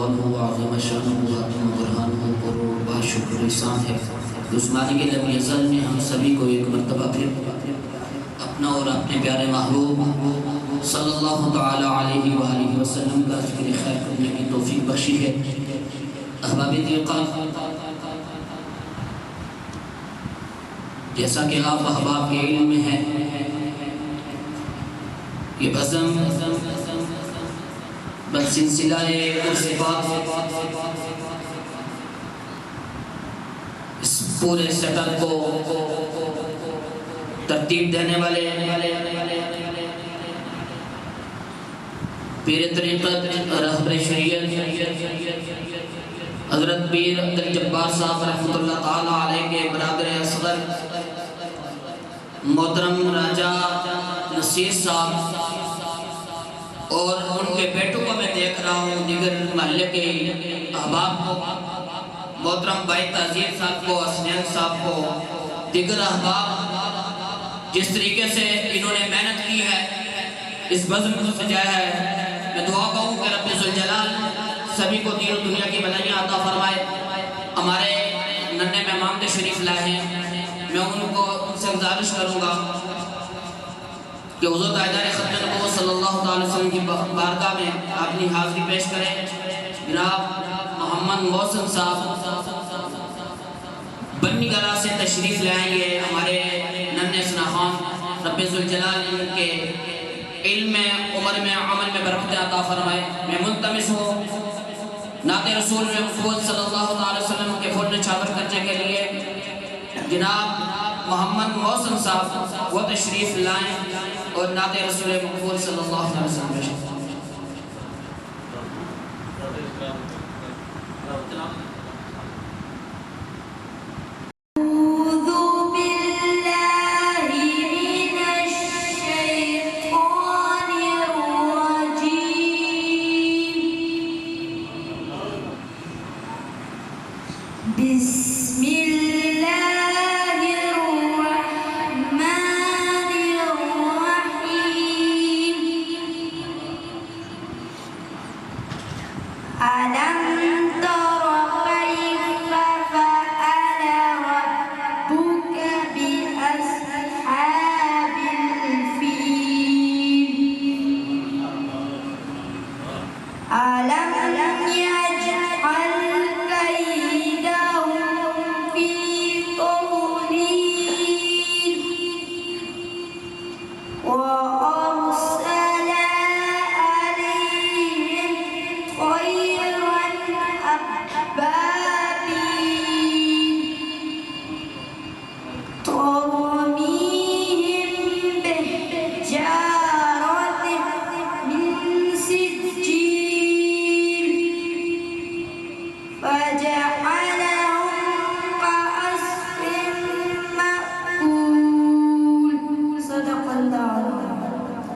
عنہ وعظم شانہ وعظم برہانہ پر باشکر احسان ہے اس مالک لم یزل نے ہم سبھی کو ایک مرتبہ پھر اپنا اور اپنے پیارے محبوب صلی اللہ تعالی علیہ وآلہ وسلم کا ذکر خیر کرنے کی توفیق بخشی ہے۔ احباب دیقات، جیسا کہ آپ احباب کے علم میں ہیں، یہ بزم سلسلہ عرس پاک اس پورے سیٹ اپ کو ترتیب دینے والے پیر طریقت رہبر شریعت حضرت پیر عبدالجبار صاحب رحمۃ اللہ تعالی علیہ کے برادر اصغر محترم راجہ نصیر صاحب اور ان کے بیٹوں کو میں دیکھ رہا ہوں، دیگر محلے کے احباب کو، محترم بھائی تعزیر صاحب کو، حسنین صاحب کو، دیگر احباب جس طریقے سے انہوں نے محنت کی ہے، اس بزم کو سجایا ہے، میں دعا کروں کہ رب ذوالجلال سبھی کو دین و دنیا کی بھلائیاں عطا فرمائے۔ ہمارے ننھے مہمان تشریف لائے ہیں، میں ان سے گزارش کروں گا کہ حضور تاجدار ختم نبوت صلی اللہ علیہ وسلم کی بارگاہ میں اپنی حاضری پیش کریں۔ جناب محمد محسن صاحب بنی گرہ سے تشریف لے آئیں گے، ہمارے ننھے سناخان، رب ذوالجلال ان کے علم میں، عمر میں، عمل میں برکت عطا فرمائے۔ میں ملتمس ہوں نعت رسول محمد صلی اللہ علیہ وسلم کے پھول نچھاور کرنے کے لیے جناب محمد محسن صاحب وہ تشریف لائیں اور نعت رسول محمد صلی اللہ علیہ وسلم پیش کریں۔ بسم اللہ الرحمن الرحیم ألم تر كيف فعل ربك بأصحاب الفيل ألم يجعل كيدهم في تضليل وأرسل عليهم طيرا أبابيل